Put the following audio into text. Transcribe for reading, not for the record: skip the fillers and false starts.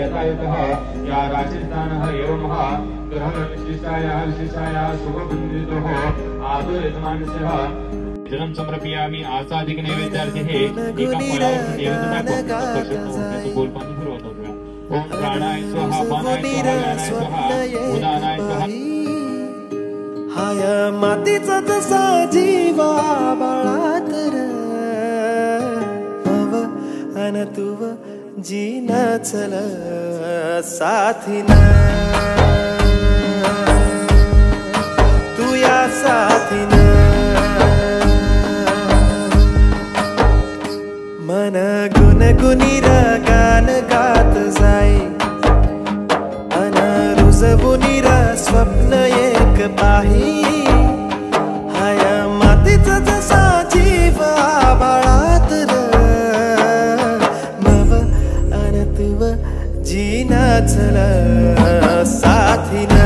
यथायुतः या राशिस्थानः एवमः ग्रहविशिष्टायाः विशिष्टायाः शुभबन्धितोः आदुर्यजमानस्यः जन्म समर्पयामि आसादिक नैवेद्यार्थिः एका फळावर नैवेद्य दाखवून त्याचं बोलपान सुरुवात होऊया. ओम प्राणाय स्वाहा पानाय स्वाहा व्यानाय स्वाहा उदानाय स्वाहा. हाय मातीचा तसा जीवा बाळात मव अन तुव जीना चल साथीना तू या साथीना मन गुणगुणी गान गात जाई अन रुजवुनी स्वप्न एक पाही. हाय मातीचा जसा जीव बाळात मव अन तुव जीना चल साथीना.